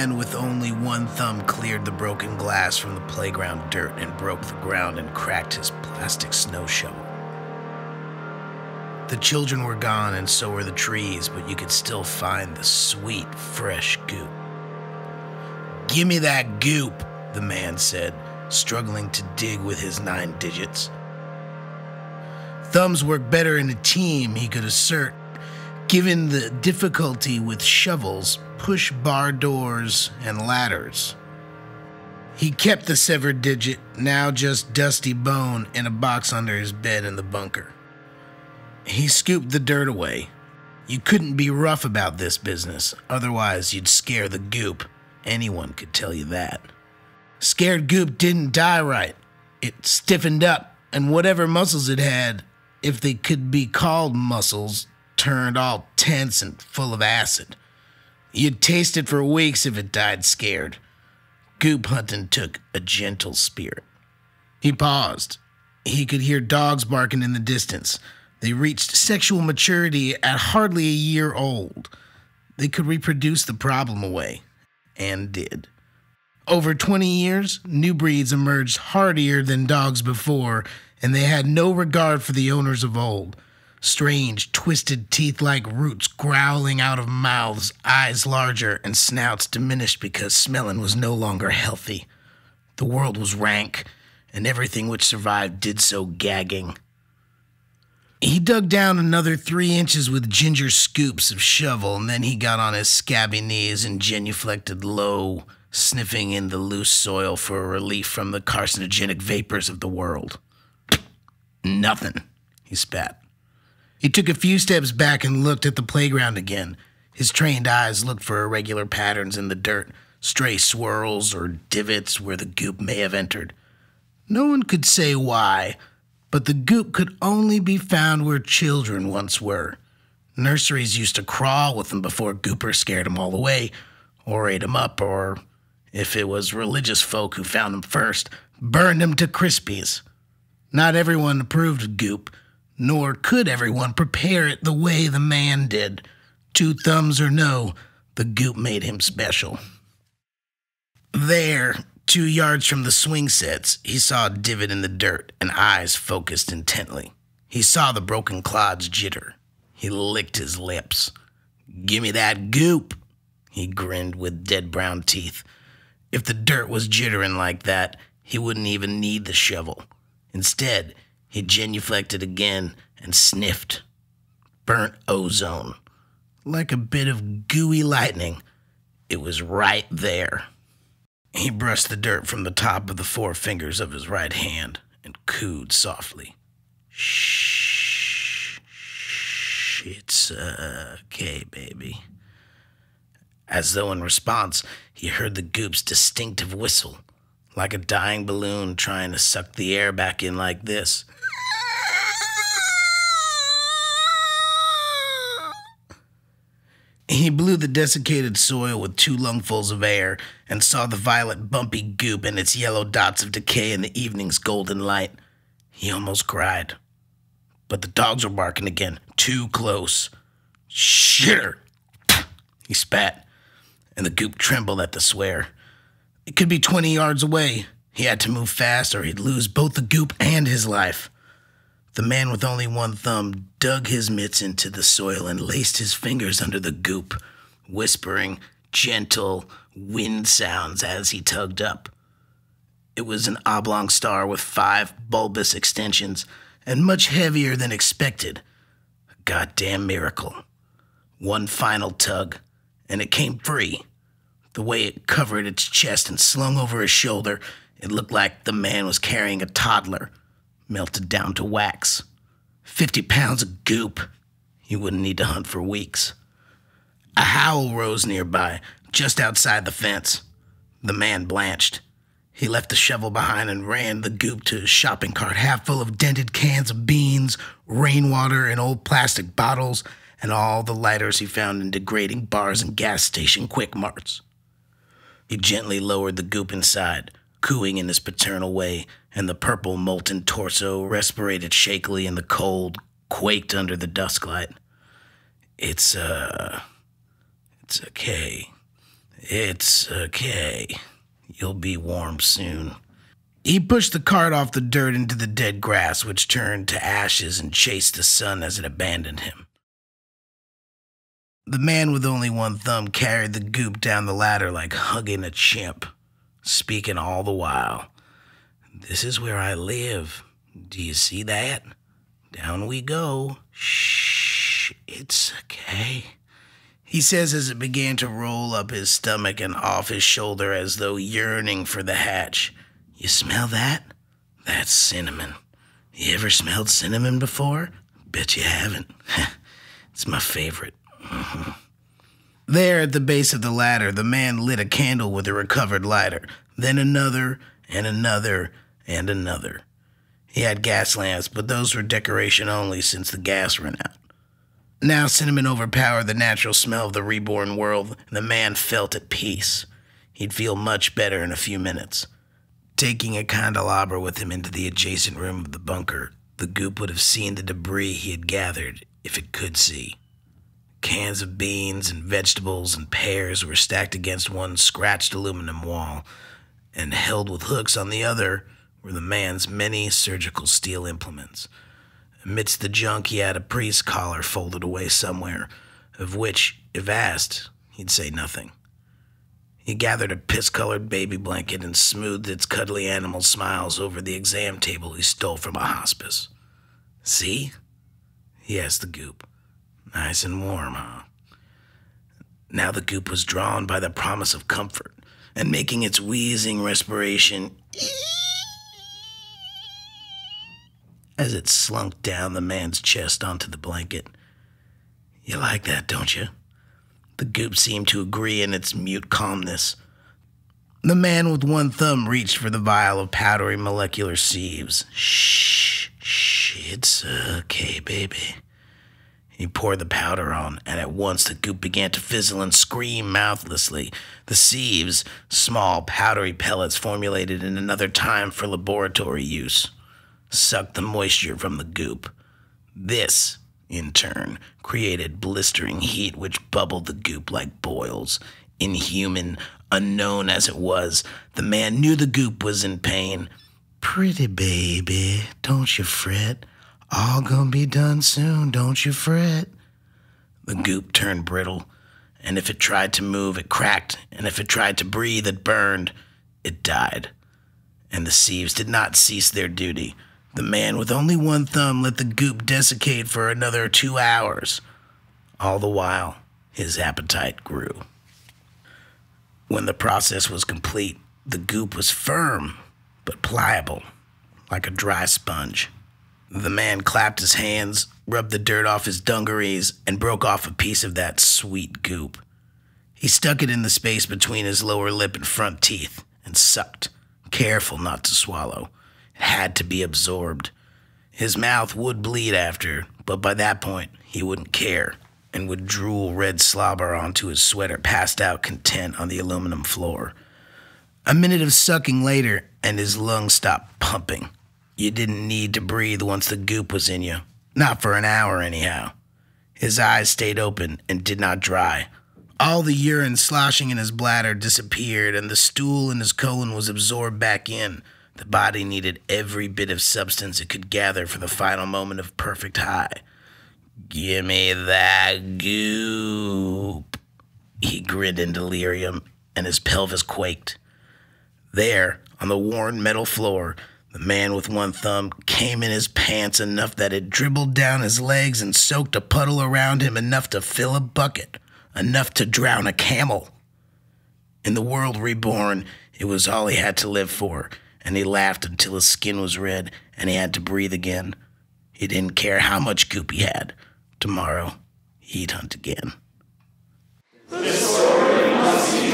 man with only one thumb cleared the broken glass from the playground dirt and broke the ground and cracked his plastic snow shovel. The children were gone and so were the trees, but you could still find the sweet, fresh goop. "Give me that goop," the man said, struggling to dig with his 9 digits. Thumbs work better in a team, he could assert. Given the difficulty with shovels, push bar doors, and ladders. He kept the severed digit, now just dusty bone, in a box under his bed in the bunker. He scooped the dirt away. You couldn't be rough about this business, otherwise you'd scare the goop. Anyone could tell you that. Scared goop didn't die right. It stiffened up, and whatever muscles it had, if they could be called muscles, turned all tense and full of acid. You'd taste it for weeks if it died scared. Goop hunting took a gentle spirit. He paused. He could hear dogs barking in the distance. They reached sexual maturity at hardly a year old. They could reproduce the problem away, and did. Over 20 years, new breeds emerged hardier than dogs before, and they had no regard for the owners of old. Strange, twisted teeth-like roots growling out of mouths, eyes larger, and snouts diminished because smelling was no longer healthy. The world was rank, and everything which survived did so gagging. He dug down another 3 inches with ginger scoops of shovel, and then he got on his scabby knees and genuflected low, sniffing in the loose soil for a relief from the carcinogenic vapors of the world. "Nothing," he spat. He took a few steps back and looked at the playground again. His trained eyes looked for irregular patterns in the dirt, stray swirls or divots where the goop may have entered. No one could say why, but the goop could only be found where children once were. Nurseries used to crawl with them before goopers scared them all away, or ate them up, or, if it was religious folk who found them first, burned them to crispies. Not everyone approved of goop, nor could everyone prepare it the way the man did. 2 thumbs or no, the goop made him special. There, 2 yards from the swing sets, he saw a divot in the dirt and eyes focused intently. He saw the broken clods jitter. He licked his lips. "Give me that goop," he grinned with dead brown teeth. If the dirt was jittering like that, he wouldn't even need the shovel. Instead, he genuflected again and sniffed. Burnt ozone. Like a bit of gooey lightning. It was right there. He brushed the dirt from the top of the 4 fingers of his right hand and cooed softly. "Shh, shh, it's okay, baby." As though in response, he heard the goop's distinctive whistle, like a dying balloon trying to suck the air back in like this. He blew the desiccated soil with 2 lungfuls of air and saw the violet bumpy goop and its yellow dots of decay in the evening's golden light. He almost cried. But the dogs were barking again, too close. "Shitter!" he spat, and the goop trembled at the swear. It could be 20 yards away. He had to move fast or he'd lose both the goop and his life. The man with only one thumb dug his mitts into the soil and laced his fingers under the goop, whispering gentle wind sounds as he tugged up. It was an oblong star with 5 bulbous extensions and much heavier than expected. A goddamn miracle. One final tug, and it came free. The way it covered its chest and slung over his shoulder, it looked like the man was carrying a toddler, melted down to wax. 50 pounds of goop. He wouldn't need to hunt for weeks. A howl rose nearby, just outside the fence. The man blanched. He left the shovel behind and ran the goop to his shopping cart, half full of dented cans of beans, rainwater, and old plastic bottles, and all the lighters he found in degrading bars and gas station quick marts. He gently lowered the goop inside, cooing in his paternal way, and the purple molten torso respirated shakily in the cold, quaked under the dusk light. It's okay. It's okay. You'll be warm soon. He pushed the cart off the dirt into the dead grass, which turned to ashes and chased the sun as it abandoned him. The man with only one thumb carried the goop down the ladder like hugging a chimp, speaking all the while. This is where I live. Do you see that? Down we go. Shh, it's okay. He says as it began to roll up his stomach and off his shoulder as though yearning for the hatch. You smell that? That's cinnamon. You ever smelled cinnamon before? Bet you haven't. It's my favorite. There at the base of the ladder, the man lit a candle with a recovered lighter, then another and another and another. He had gas lamps, but those were decoration only since the gas ran out. Now cinnamon overpowered the natural smell of the reborn world, and the man felt at peace. He'd feel much better in a few minutes. Taking a candelabra with him into the adjacent room of the bunker, the goop would have seen the debris he had gathered if it could see. Cans of beans and vegetables and pears were stacked against one scratched aluminum wall, and held with hooks on the other were the man's many surgical steel implements. Amidst the junk, he had a priest's collar folded away somewhere, of which, if asked, he'd say nothing. He gathered a piss-colored baby blanket and smoothed its cuddly animal smiles over the exam table he stole from a hospice. See? He asked the goop. Nice and warm, huh? Now the goop was drawn by the promise of comfort, and making its wheezing respiration as it slunk down the man's chest onto the blanket. You like that, don't you? The goop seemed to agree in its mute calmness. The man with one thumb reached for the vial of powdery molecular sieves. Shh, it's okay, baby. He poured the powder on, and at once the goop began to fizzle and scream mouthlessly. The sieves, small, powdery pellets formulated in another time for laboratory use, sucked the moisture from the goop. This, in turn, created blistering heat which bubbled the goop like boils. Inhuman, unknown as it was, the man knew the goop was in pain. Pretty baby, don't you fret. All gonna be done soon, don't you fret. The goop turned brittle, and if it tried to move, it cracked, and if it tried to breathe, it burned. It died. And the sieves did not cease their duty. The man with only one thumb let the goop desiccate for another 2 hours. All the while, his appetite grew. When the process was complete, the goop was firm, but pliable, like a dry sponge. The man clapped his hands, rubbed the dirt off his dungarees, and broke off a piece of that sweet goop. He stuck it in the space between his lower lip and front teeth, and sucked, careful not to swallow. It had to be absorbed. His mouth would bleed after, but by that point, he wouldn't care, and would drool red slobber onto his sweater, passed out content on the aluminum floor. A minute of sucking later, and his lungs stopped pumping. You didn't need to breathe once the goop was in you. Not for an hour, anyhow. His eyes stayed open and did not dry. All the urine sloshing in his bladder disappeared, and the stool in his colon was absorbed back in. The body needed every bit of substance it could gather for the final moment of perfect high. Give me that goop. He grinned in delirium, and his pelvis quaked. There, on the worn metal floor, the man with one thumb came in his pants enough that it dribbled down his legs and soaked a puddle around him enough to fill a bucket, enough to drown a camel. In the world reborn, it was all he had to live for, and he laughed until his skin was red and he had to breathe again. He didn't care how much goop he had. Tomorrow, he'd hunt again. The story must be